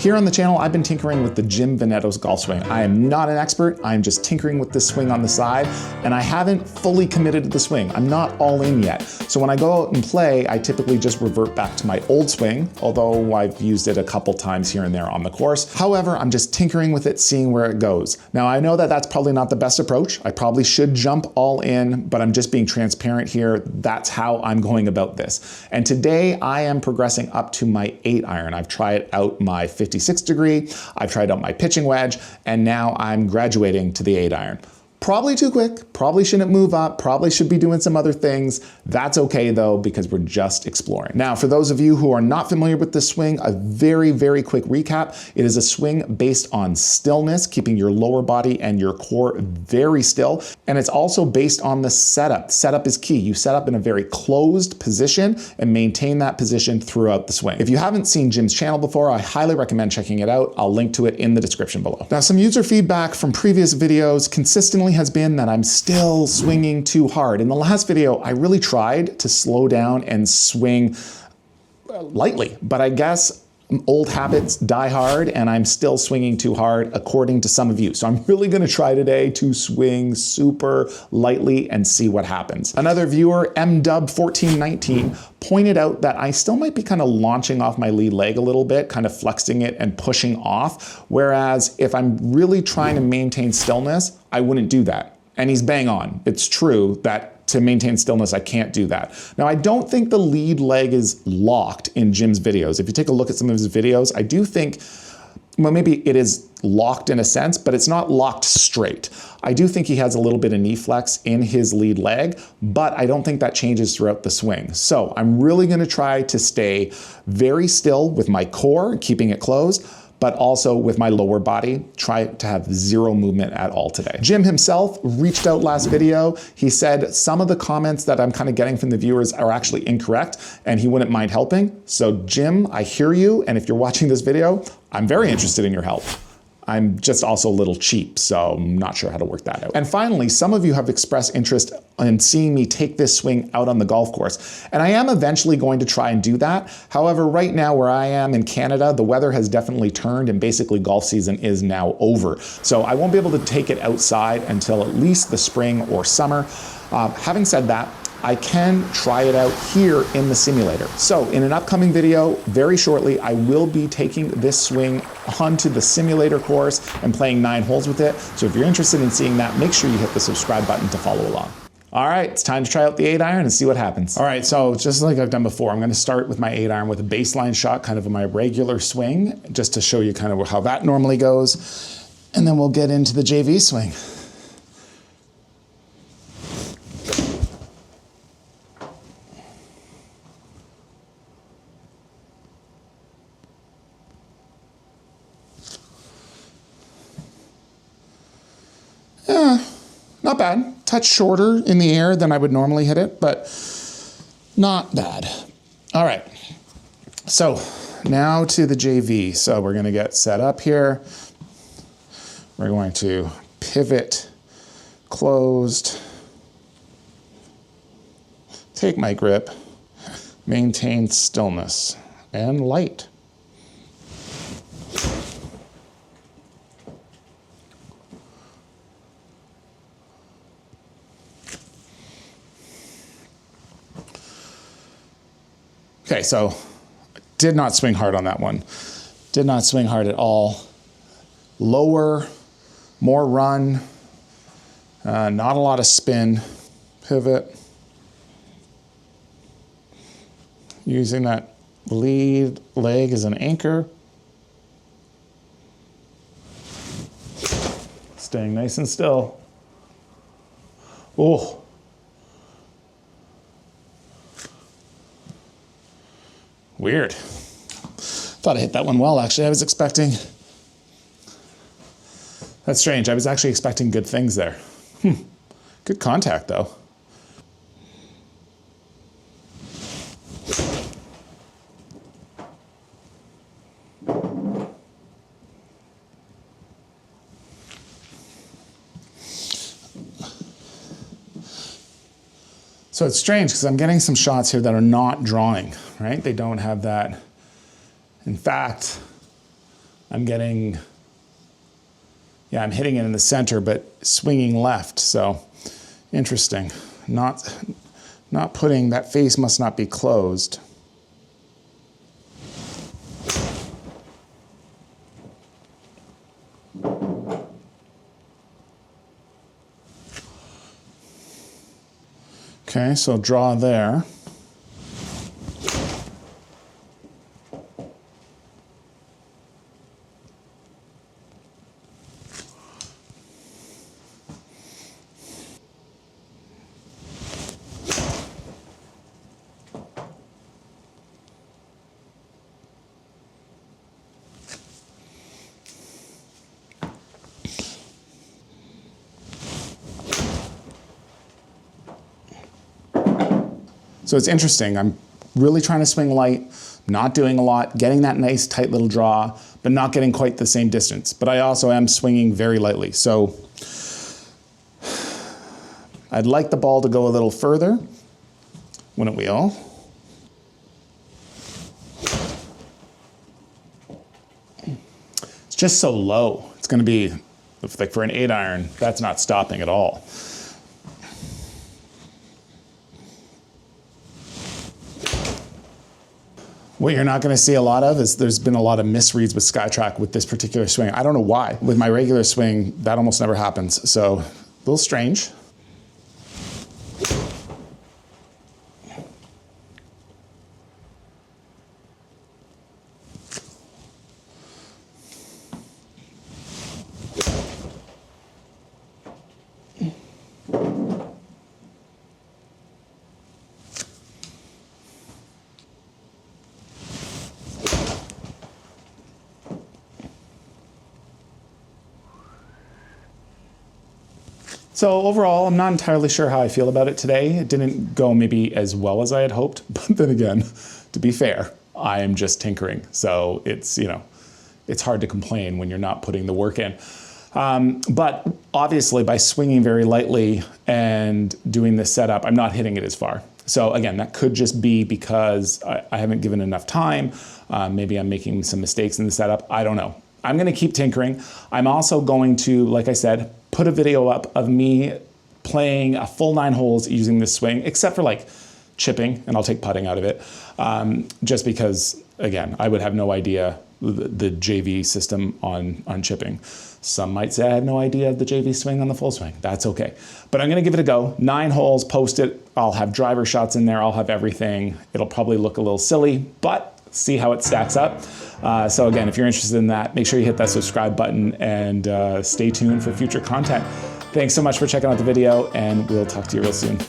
Here on the channel, I've been tinkering with the Jim Venetos golf swing. I am not an expert, I'm just tinkering with this swing on the side, and I haven't fully committed to the swing. I'm not all in yet. So when I go out and play, I typically just revert back to my old swing, although I've used it a couple times here and there on the course. However, I'm just tinkering with it, seeing where it goes. Now, I know that that's probably not the best approach. I probably should jump all in, but I'm just being transparent here. That's how I'm going about this. And today I am progressing up to my 8-iron. I've tried out my 56 degree, I've tried out my pitching wedge, and now I'm graduating to the 8-iron. Probably too quick, probably shouldn't move up, probably should be doing some other things. That's okay though, because we're just exploring. Now, for those of you who are not familiar with this swing, a very, very quick recap. It is a swing based on stillness, keeping your lower body and your core very still. And it's also based on the setup. Setup is key. You set up in a very closed position and maintain that position throughout the swing. If you haven't seen Jim's channel before, I highly recommend checking it out. I'll link to it in the description below. Now, some user feedback from previous videos consistently has been that I'm still swinging too hard. In the last video, I really tried to slow down and swing lightly, but I guess old habits die hard and I'm still swinging too hard according to some of you. So I'm really gonna try today to swing super lightly and see what happens. Another viewer, MDub1419, pointed out that I still might be kind of launching off my lead leg a little bit, kind of flexing it and pushing off. Whereas if I'm really trying to maintain stillness, I wouldn't do that. And he's bang on. It's true that to maintain stillness, I can't do that. Now, I don't think the lead leg is locked in Jim's videos. If you take a look at some of his videos, I do think, well, maybe it is locked in a sense, but it's not locked straight. I do think he has a little bit of knee flex in his lead leg, but I don't think that changes throughout the swing. So I'm really gonna try to stay very still with my core, keeping it closed, but also with my lower body, try to have zero movement at all today. Jim himself reached out last video. He said some of the comments that I'm kind of getting from the viewers are actually incorrect and he wouldn't mind helping. So Jim, I hear you. And if you're watching this video, I'm very interested in your help. I'm just also a little cheap, so I'm not sure how to work that out. And finally, some of you have expressed interest in seeing me take this swing out on the golf course. And I am eventually going to try and do that. However, right now where I am in Canada, the weather has definitely turned and basically golf season is now over. So I won't be able to take it outside until at least the spring or summer. Having said that, I can try it out here in the simulator. So in an upcoming video, very shortly, I will be taking this swing onto the simulator course and playing 9 holes with it. So if you're interested in seeing that, make sure you hit the subscribe button to follow along. All right, it's time to try out the 8-iron and see what happens. All right, so just like I've done before, I'm gonna start with my 8-iron with a baseline shot, kind of my regular swing, just to show you kind of how that normally goes. And then we'll get into the JV swing. Not bad. Touch shorter in the air than I would normally hit it, but not bad. All right, so now to the JV. So we're gonna get set up here. We're going to pivot closed, take my grip, maintain stillness and light. Okay, so did not swing hard on that one. Did not swing hard at all. Lower, more run, not a lot of spin. Pivot. Using that lead leg as an anchor. Staying nice and still. Oh. Weird. Thought I hit that one well, actually. I was expecting... That's strange. I was actually expecting good things there. Good contact, though. So it's strange because I'm getting some shots here that are not drawing, right? They don't have that. In fact, I'm getting, yeah, I'm hitting it in the center, but swinging left. So interesting. Not putting, that face must not be closed. Okay, so draw there. So it's interesting. I'm really trying to swing light, not doing a lot, getting that nice tight little draw, but not getting quite the same distance. But I also am swinging very lightly. So I'd like the ball to go a little further, wouldn't we all? It's just so low. It's going to be, like for an 8-iron, that's not stopping at all. What you're not going to see a lot of is there's been a lot of misreads with SkyTrack with this particular swing. I don't know why. With my regular swing, that almost never happens. So a little strange. So overall, I'm not entirely sure how I feel about it today. It didn't go maybe as well as I had hoped, but then again, to be fair, I am just tinkering. So it's, you know, it's hard to complain when you're not putting the work in. But obviously by swinging very lightly and doing this setup, I'm not hitting it as far. So again, that could just be because I haven't given enough time. Maybe I'm making some mistakes in the setup. I don't know. I'm going to keep tinkering. I'm also going to, like I said, put a video up of me playing a full 9 holes using this swing, except for like chipping, and I'll take putting out of it. Just because, again, I would have no idea the JV system on chipping. Some might say I have no idea of the JV swing on the full swing. That's okay. But I'm going to give it a go. 9 holes, post it. I'll have driver shots in there. I'll have everything. It'll probably look a little silly, but see how it stacks up. So again, if you're interested in that, make sure you hit that subscribe button and stay tuned for future content. Thanks so much for checking out the video, and we'll talk to you real soon.